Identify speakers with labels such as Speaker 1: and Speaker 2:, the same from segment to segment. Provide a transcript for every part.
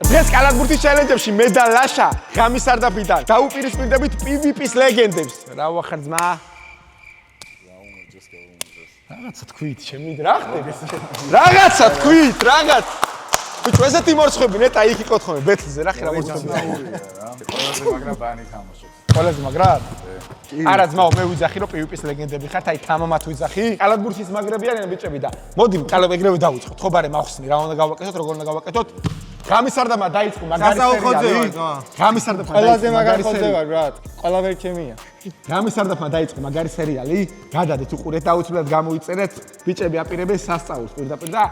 Speaker 1: დღეს კალათბურთის ჩელენჯებში მე და ლაშა ღამის სარდაფიდან დაუპირისპირდებით PvP-ს ლეგენდებს. რა ვახარ ძმა? რაღაცა თქვით, შემიდ რა ხდება? რაღაცა თქვით, რაღაც. ბიჭო, ესეთი მორცხები ნეტა იქ იკოთხონე ბეთლზე რა ხერა მორცხები.
Speaker 2: ყველაზე მაგრა ბანი თამაშობს.
Speaker 1: ყველაზე მაგრა? არა ძმაო, მე ვიძახი რომ PvP-ს ლეგენდები ხართ, აი თამამად ვიძახი. კალათბურთის მაგრები არიან ბიჭები და მოდი ეგრევე დავიწყოთ. ხო ბარე მახსნი, რა უნდა გავაკეთოთ, როგორ უნდა გავაკეთოთ. ღამის სარდაფმა დაიწყო მაგარი სერიალი. ღამის სარდაფმა
Speaker 3: ყველაზე მაგარი ხოძე ვარ, ბრატ. ყველა ვერ ჩემია.
Speaker 1: ღამის სარდაფმა დაიწყო მაგარი სერიალი. გადადეთ უყურეთ და აუცილებლად გამოიწერეთ. ბიჭები აპირებენ სასწაულს პირდაპირ და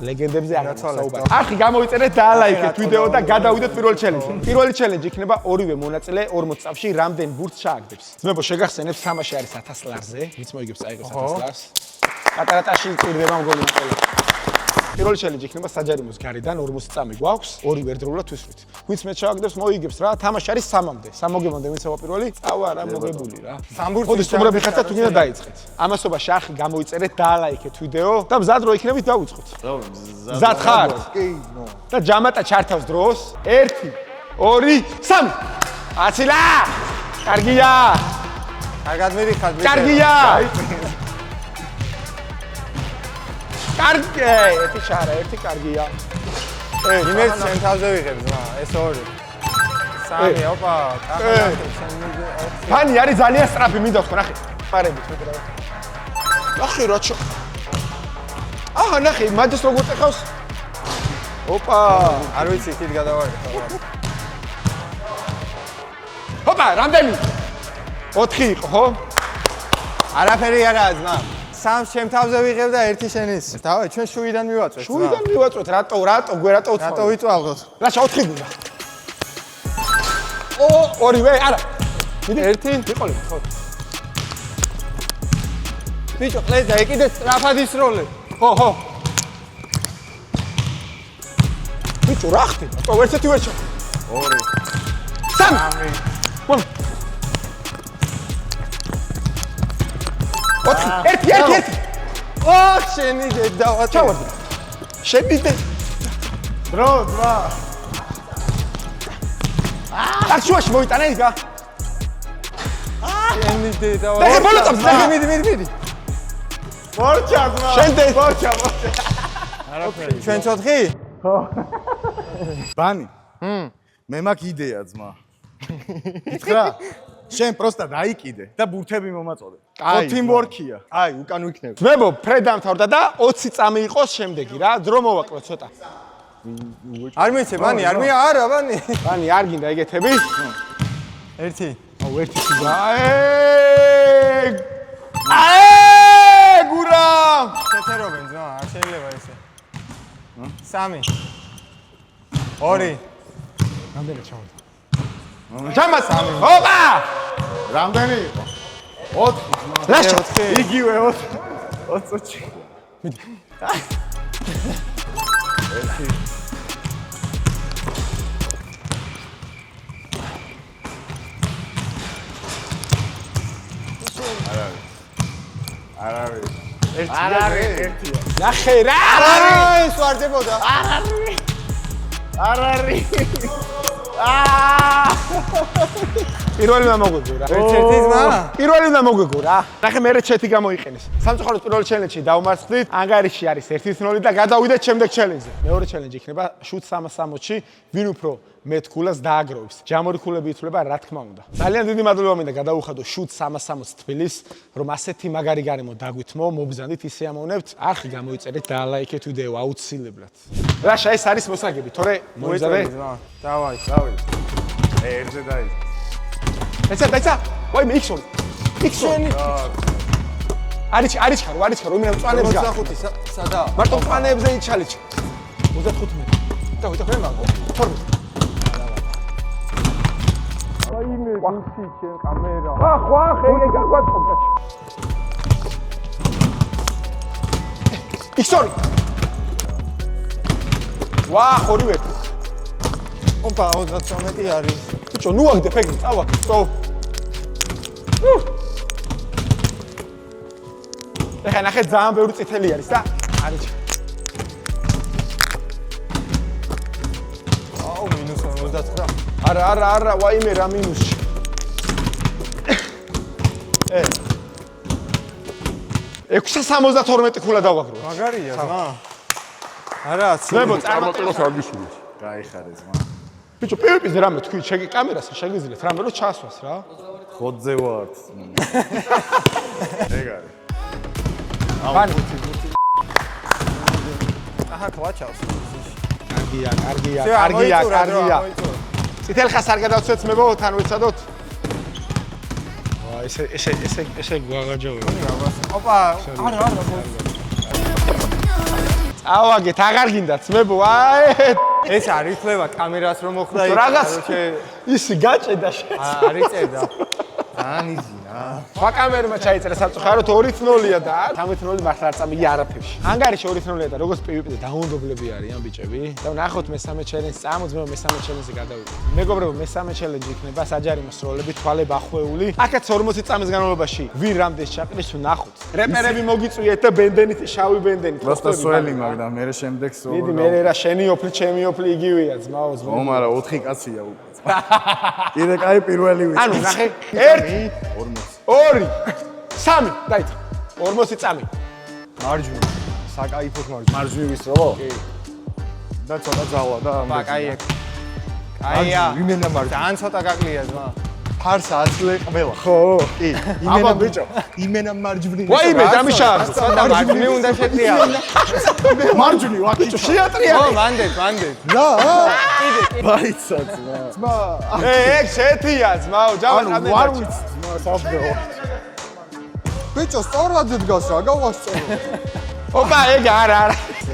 Speaker 1: ლეგენდებზე არ საუბარი. ახი გამოიწერეთ და ლაიქეთ ვიდეო და გადავიდეთ პირველ ჩელენჯში. პირველი ჩელენჯი იქნება ორივე მონაწილე 40 წამში რამდენ ბურთს ჩააგდებს. ძმებო, შეგახსენებთ თამაში არის 1000 ლარზე. ვინც მოიგებს აიღოს 1000 ლარს. პატარატაში წირდება მგონი ყველა. პირველი ჩელენჯი იქნება საჯარიმოს გარედან 40 წამი გვაქვს, ორი ვერდროულად ვისვრით. ვინც მე ჩააგდებს მოიგებს რა, თამაში არის 3-მდე. 3 მოგებამდე ვინც ავაპირველი? წავა რა მოგებული რა. მოდი სტუმრები ხართ და თუ გინდა დაიწყეთ. ამასობაში არხი გამოიწერეთ და ლაიქეთ ვიდეო და მზად რო იქნებით დავიწყოთ. მზად ხარ?
Speaker 3: კი, ნო.
Speaker 1: და ჯამატა ჩართავს დროს. 1 2 3 აცილა! კარგია!
Speaker 3: კარგად მიდიხარ, ბიჭო.
Speaker 1: კარგია! კარგი, ერთი შარა, ერთი კარგია.
Speaker 3: იმერც შენ თავზე ვიღებ ძმა, ეს ორი. 3, ოპა, კახა, შენ მიდი 4.
Speaker 1: ფანი არის ძალიან სწრაფი, მინდა ხო, ნახე. პარებით მეტყვა. ნახე რა ჩო. აჰა, ნახე, მაჯს როგორ წეხავს? ოპა,
Speaker 3: არ ვიცი, თით გადავარეთ.
Speaker 1: ოპა, რამდენი? 4 იყო, ხო?
Speaker 3: არაფერი არაა ძმა. 3 შენ თავზე ვიღებ და 1 შენის. დავай, ჩვენ შუიდან მივაწვეთ.
Speaker 1: შუიდან მივაწვეთ, რატო გვერატო უცხო.
Speaker 3: რატო ვიწვალოთ?
Speaker 1: ლაშა 4 გუნდა. ორივე, არა. მიდი
Speaker 3: 1
Speaker 1: ვიყოლე, ხო.
Speaker 3: ბიჭო, ყლეს და ეკიდე სწრაფად ისროლე.
Speaker 1: ხო. ბიჭო, რა ხდება? თო ერთერთი ვერ ჩა.
Speaker 3: 2
Speaker 1: 3 მომ. 1
Speaker 3: ოხ, შენი დედავატე.
Speaker 1: ჩავარდი. შენი დე.
Speaker 3: დრო, ძმა.
Speaker 1: აქ შუაში მოიტანა იგა.
Speaker 3: შენი დედავატე.
Speaker 1: და ბოლო წამს,
Speaker 3: მიდი. მორჩა, ძმა.
Speaker 1: შენ დე.
Speaker 3: მორჩა. არაფერი. ჩვენ 4?
Speaker 2: ბანი. მე მაქვს იდეა ძმა. ითხრა? შენ პროსტა დაიკიდე და ბურთები მომაწოდე. თიმვორკია.
Speaker 3: აი, უკან ვიქნებ.
Speaker 1: ძმებო, ფრედ დამთავრდა და 20 წამი იყოს შემდეგი რა. დრო მოვაკლოთ ცოტა.
Speaker 3: არ მეცე, ბანი, არ მე არა, ბანი.
Speaker 1: ბანი, არ გინდა ეგეთები?
Speaker 3: 1.
Speaker 1: აუ, ერთი სიგა. გურა!
Speaker 3: შეთერობენ ძმა, არ შეიძლება ესე. 3 2
Speaker 1: რამდენი ჩავარდა? ჯამას! ოპა!
Speaker 2: რამდენი იყო? 4.
Speaker 1: ლაშა!
Speaker 2: იგივე 20. არ არის. ერთი.
Speaker 1: ნახე რა!
Speaker 3: აი, სვარდებოდა.
Speaker 2: არ არის.
Speaker 1: პირველი უნდა მოგვიგო რა.
Speaker 3: ერთ-ერთი ძმა?
Speaker 1: პირველი უნდა მოგვიგო რა. ნახე მე ჩეთი გამოიყენეს. სამწუხაროდ პირველ ჩელენჯში დავმარცხდით. ანგარიში არის 1-0 და გადავიდეთ შემდეგ ჩელენჯზე. მეორე ჩელენჯი იქნება შუთ 360-ში, ვინ უფრო მეტ ქულას დააგროვებს. ჯამური ქულები ითვლება რა თქმა უნდა. ძალიან დიდი მადლობა მინდა გადაუხადო შუთ 360 თბილის, რომ ასეთი მაგარი გარემო დაგვითმო, მობზანდით ისე ამოვნებთ. არხი გამოიწერეთ და ლაიქეთ ვიდეო აუცილებლად. ლაშა ეს არის მოსაგები, თორე მოიძაბე.
Speaker 3: დავაი.
Speaker 2: ერთზე დაიწყო.
Speaker 1: დაიცა. ვაი მე იქსონი. არის ხარო, იმენა მწვანეებს გა.
Speaker 3: 25 სადა?
Speaker 1: მარტო მწვანეებზე იჩალიჩ. 35 მე. დავიდა ხე მაგო. 12.
Speaker 3: აი მე გუსი ჩემ კამერა.
Speaker 1: ხვა, ხე გაგვაწყობ კაცი. იქსონი. ორივე.
Speaker 3: ოპა 33 არის.
Speaker 1: ბიჭო, ნუ აგდე ფეგნი, წავა. ეხლა ნახე ძალიან ბევრი წითელი არის და არის.
Speaker 3: 29.
Speaker 1: არა, ვაიმე რა მინუსში. 672 ქულა დავაგრო.
Speaker 3: მაგარია ძმა. არა,
Speaker 1: ძმებო, წარმატებას აგისურვეთ.
Speaker 2: გაიხარე ზმა.
Speaker 1: ბიჭო, პიპის რამე თქვი, შეგი კამერას შეგიძლიათ რამე რო ჩასვას რა.
Speaker 2: ხოძე ვართ. ეგ არის.
Speaker 1: ბანი.
Speaker 3: აჰა, კლაჩავს.
Speaker 1: კარგია. წითელ ხას არ გადავცეთ მებო, თან ვიცადოთ. ვა, ესე გვაღაჯავე.
Speaker 3: ოპა, არა.
Speaker 1: წავაგეთ, აღარ გინდათ მებო, აი.
Speaker 3: ეს არ ითვლება კამერას რომ მოხდა იქ.
Speaker 1: რაღაც ისი გაჭედა შენ.
Speaker 3: არ იწევდა. ანიზია.
Speaker 1: ვაკამერმა ჩაიწერა სამწუხაროდ 2-0-ია და 13-0 მართლა არ წამიგია არაფერში. ანგარიში 2-0-ია და როგორც პივიპზე დაუნდობლები არიან ბიჭები. და ნახოთ მესამე ჩელენჯს, წამოძმევ მესამე ჩელენჯზე გადავიდეთ. მეგობრებო, მესამე ჩელენჯი იქნება საჯარიმო სროლები, თვალებ ახვეული. აქაც 40 წამის განმავლობაში ვინ რამდენს ჩაყრის თუ ნახოთ. რეპერები მოგიწვიეთ და ბენდენით, შავი ბენდენით.
Speaker 2: просто სველი მაგდა, მე შემდეგ სულ.
Speaker 1: მიდი მე რა შენი ოფლი, ჩემი ოფლი იგივეა ძმაო ძმაო.
Speaker 2: ო, მაგრამ 4 კაცია უკვე. კიდე კაი პირველი ვიცი.
Speaker 1: ანუ ნახე 1 2 3 დაიწყო 40 წამი
Speaker 3: მარჯვნივ. საკაიფოდ მარჯვნივ.
Speaker 1: მარჯვნივ ისროლო?
Speaker 3: კი.
Speaker 2: და ცოტა ძალა და
Speaker 3: ოპა, კაია. კაია. ვიმენა მარჯვნივ. ძალიან ცოტა გაკლია ძმა. ფარსა აწლე ყველა.
Speaker 1: ხო?
Speaker 3: კი.
Speaker 2: აბა ბიჭო.
Speaker 3: იმენა მარჯვნივ.
Speaker 1: ვაიმე დამიშარ.
Speaker 3: ცოტა მარჯვნივ უნდა შეტრია.
Speaker 2: მარჯვნივ აქ
Speaker 1: შეატრია.
Speaker 3: ო, მანდეთ.
Speaker 2: რა?
Speaker 3: კიდე.
Speaker 2: ბაიცაც რა.
Speaker 1: ეგ შეთია ძმაო, ჯავა
Speaker 2: ანუ ვარ ვიცი ძმა საბდეო.
Speaker 3: ბიჭო, სწორად დგას რა, გავასწორო.
Speaker 1: ოპა, ეგ არა.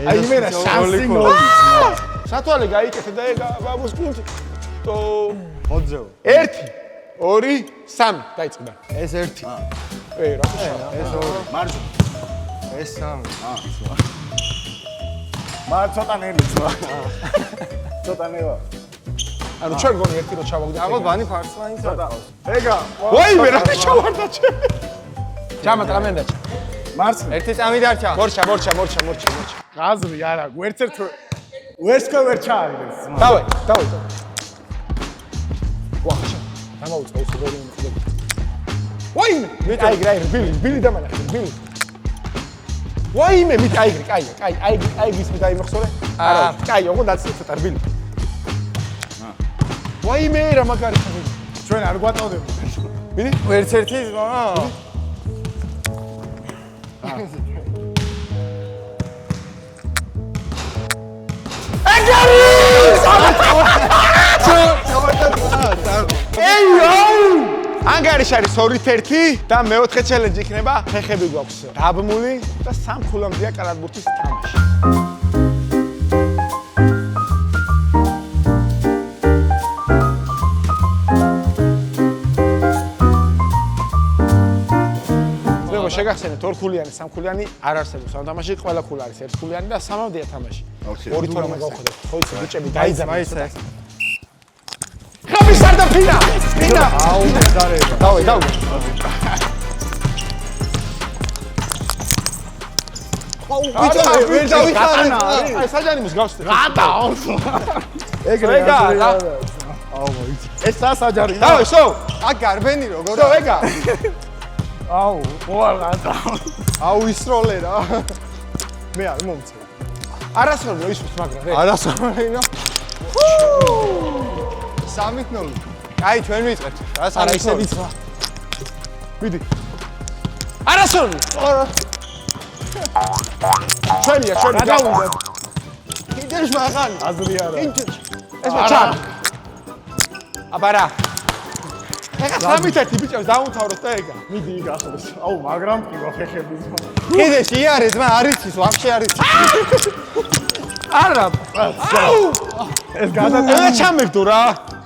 Speaker 2: აი მე რა შანსი მოვიდა ძმა.
Speaker 1: სათვალე გაიკეთე და ეგ ბაბუს კუნთი. თო
Speaker 3: მოძეო.
Speaker 1: 1 2 3 დაიწყდა.
Speaker 3: ეს 1.
Speaker 1: რა
Speaker 3: ეს 2.
Speaker 2: მარჯვნივ.
Speaker 3: ეს 3.
Speaker 2: მარ ცოტა ნელი ძმა. ცოტა ნევა.
Speaker 1: ანუ ჩვენ გონი ერთი რო ჩავაგდეთ.
Speaker 3: აბა ბანი ფარსლაინს არ ყავს.
Speaker 2: ეგა.
Speaker 1: ვაიმე რა ჩავარდა ჩვენ. ჯამა ტრამენდაჩ.
Speaker 2: მარცხნივ.
Speaker 3: ერთი წამი დარჩა.
Speaker 1: მორჩა.
Speaker 2: გაზრი არა, გვერცერთ ვერსკო ვერ ჩაარიდებს ძმა.
Speaker 1: დავე. ვახშა. დამოუწყო ის გოლი მოხდა. ვაიმე, აი ბილი დამანახე, ბილი. ვაიმე, აიგრი, კაი, აიგრის მე დაიმახსოვრე. არა, კაი, ოღონდ დაცეთ არ ბილი. ვაიმე, რა მაგარი ხარ.
Speaker 2: ჩვენ არ გვაწოდებ.
Speaker 1: ბილი?
Speaker 3: ვერც ერთი ძმა.
Speaker 1: ანგარიში არის 2-1 და მეოთხე ჩელენჯი იქნება ფეხები გვაქვს დაბმული და 3 ქულამდეა კალათბურთის თამაში. ზოგადად შეგახსენეთ 2 ქულიანი, 3 ქულიანი არ არსებობს ამ თამაში, ყველა ქულა არის 1 ქულიანი და 3-მდეა თამაში. ორი თორემ გავხდეთ. ხო იცი ბიჭები დაიძაბა
Speaker 3: ისე.
Speaker 1: ხამის არ და ფინა.
Speaker 3: აუ, დარება.
Speaker 1: დავე.
Speaker 3: აუ, ბიჭო, ვერ დავიხარე.
Speaker 1: აი საჯანიმოს გავსწრე.
Speaker 2: რა დაოს. ეგრე
Speaker 1: ეგა რა.
Speaker 2: აუ მოიცი. ეს სასაჯარი.
Speaker 1: დავე, სო.
Speaker 3: აქ გარბენი როგორ?
Speaker 1: სო, ეგა.
Speaker 2: აუ, ვალა დაოს.
Speaker 3: აუ, ისროლე რა. მე არ მომწე.
Speaker 1: არასწორო ისვით მაგრამ რე.
Speaker 3: არასწორია. 3-0. აი, ჩვენ ვიწყებთ. რა
Speaker 1: არა ისე ვიწყვა. მიდი. არასწორო. ჩვენია.
Speaker 2: გადავიდეთ.
Speaker 3: კიდე შმაღან.
Speaker 2: აზრი არა.
Speaker 1: ეს ჩარ. აბა რა. ეგა 3-1 ბიჭებს დაუნთავროთ და ეგა.
Speaker 2: მიდი იგახოს. აუ, მაგრამ ყივა ფეხები ძმა.
Speaker 3: კიდე შეარე ძმა არ იცის, ვაფშე არ იცის.
Speaker 1: არა. აუ!
Speaker 2: ეს გადატანები.
Speaker 1: ეგა ჩამეგდო რა.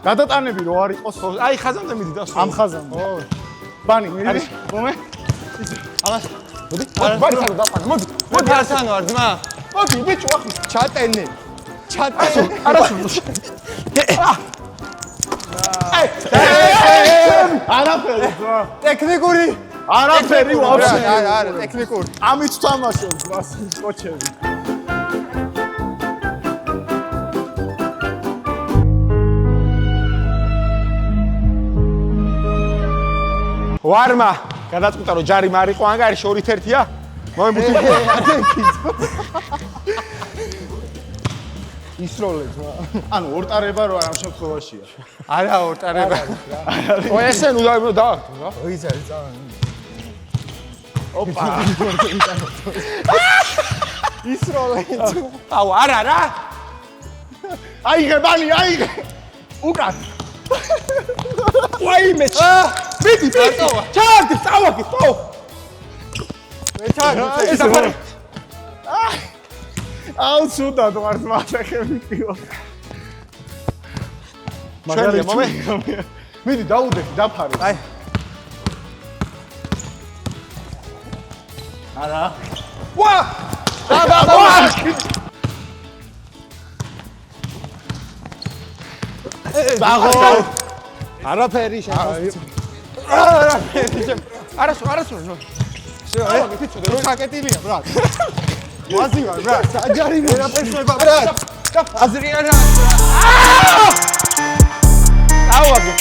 Speaker 2: გადატანები რო არ იყოს.
Speaker 1: აი ხაზამდე მიდი და
Speaker 2: ამ ხაზამდე. ბანი, მიდი. მომე.
Speaker 3: ამას
Speaker 1: მოდი. ბარი ხარ დაყარ. მოდი.
Speaker 3: მოდი ასან ვარ ძმა.
Speaker 1: მოდი ბიჭო ახლა.
Speaker 3: ჩატენე.
Speaker 1: არასწორო.
Speaker 2: არაფერი ძმა.
Speaker 3: ტექნიკური.
Speaker 2: არაფერი ვაფშე.
Speaker 3: არა, ტექნიკური.
Speaker 2: ამით თამაშობ ძმას კოჩები.
Speaker 1: ვარმა გადაწყვიტა რომ ჯარი მარიყო ანგარიში 2-1-ია. მომებუთი. ისროლებს რა.
Speaker 2: ანუ ორტარება რო ამ შემთხვევაშია.
Speaker 3: არა ორტარება.
Speaker 1: ო ესე ნუ დაარტყა რა.
Speaker 3: ოიცარი წავა.
Speaker 1: ოპა.
Speaker 3: ისროლებს.
Speaker 1: აუ არა რა.
Speaker 2: აიღე ბალი, აიღე. უკან.
Speaker 1: ვაიმე. მიდი, წავა. ჩარდი, წავაგე, ხო.
Speaker 3: მე ჩაგე.
Speaker 1: ეს ახალი.
Speaker 2: აუ ცუდად ვარ მასახები პიო.
Speaker 1: შენია მომე.
Speaker 2: მიდი დაუდები, დაფარე.
Speaker 3: აი.
Speaker 2: არა.
Speaker 1: ვა!
Speaker 2: ბაღო.
Speaker 3: არაფერი შენ.
Speaker 1: არასო.
Speaker 3: შენ საკეტილია ბრატ. ვაზი ვარ ბრატ. საჯარი ვერაფერსება ბრატ. აზრია რა.
Speaker 1: ავაგე.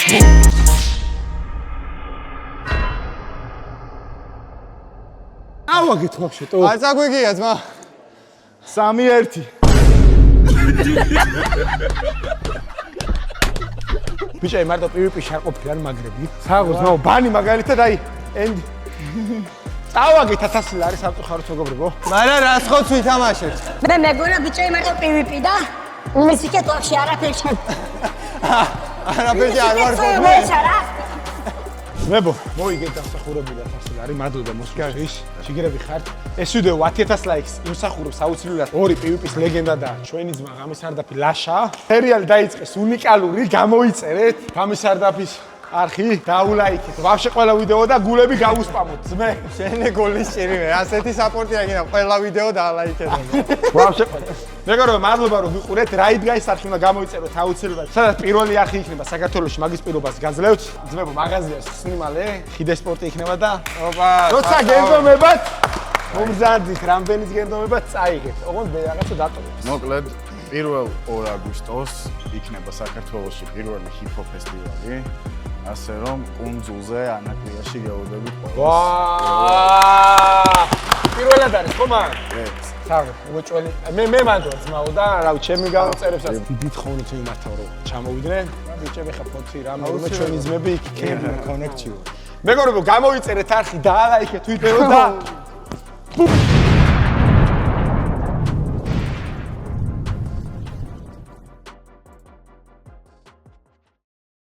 Speaker 1: ავაგეთ ვაფშე თო.
Speaker 3: არ წაგვიგია ძმა.
Speaker 2: 3-1.
Speaker 1: ბიჭები მარტო PvP-ში არ ყოფილი არ მაგრები. საღოს ნო ბანი მაგალითად აი ენდი. წავაგეთ 1000 ლარი სამწუხაროდ მეგობრებო.
Speaker 3: მაგრამ რას ხო თვითამაშეთ?
Speaker 4: მე მეგონა ბიჭები მარტო PvP და იმის იქეთ ვაფშე არაფერი შენ.
Speaker 3: არაფერი არ ვარ გოგო.
Speaker 4: მოეცარა.
Speaker 1: მებო მოიგეთ დამსახურებიდან 1000 ლარი მადლობა მოსკოვში. შიგერები ხართ. ეს ვიდეო 10000 ლაიქს იმსახურებს აუცილებლად ორი PvP-ის ლეგენდა და ჩვენი ძმა გამისარდაფი ლაშა. სერიალი დაიწყეს უნიკალური, გამოიწერეთ გამისარდაფის არხი, დაულაიქეთ. ვაფშე ყველა ვიდეო და გულები გავუსპამოთ. ძმე,
Speaker 3: შენ გოლის ჭირი მე. ასეთი საპორტი აგინდა ყველა ვიდეო დაალაიქეთ.
Speaker 1: ვაფშე ყველა. მეგობრებო, მადლობა რომ ვიყურეთ. რაიდ გაის არხი უნდა გამოიწეროთ აუცილებლად. სადაც პირველი არხი იქნება საქართველოში მაგის პირობას გაძლევთ. ძმებო, მაღაზია სნიმალე, ხიდე სპორტი იქნება და
Speaker 3: ოპა.
Speaker 1: როცა გენდომებად მომზადდით, რამდენის გენდომებად წაიღეთ. ოღონდ რაღაცა დატოვეთ.
Speaker 2: მოკლედ 1 აგვისტოს იქნება საქართველოში პირველი ჰიპ-ჰოპ ფესტივალი. ასე რომ კუნძულზე ანაკლიაში გეოდებით ყველას.
Speaker 1: ვაა! პირველად არის ხო მაგ?
Speaker 2: ეს.
Speaker 1: უეჭველი. მე მანდ ძმაო და რავი, ჩემი გამოწერებსაც დიდ ხოვნით მიმართავ რომ ჩამოვიდნენ. ბიჭები ხა ფოთი რამე რომ ჩვენი ძმები იქ იქნება კონექტიო. მეგობრებო, გამოიწერეთ არხი, დაალაიქეთ ვიდეო და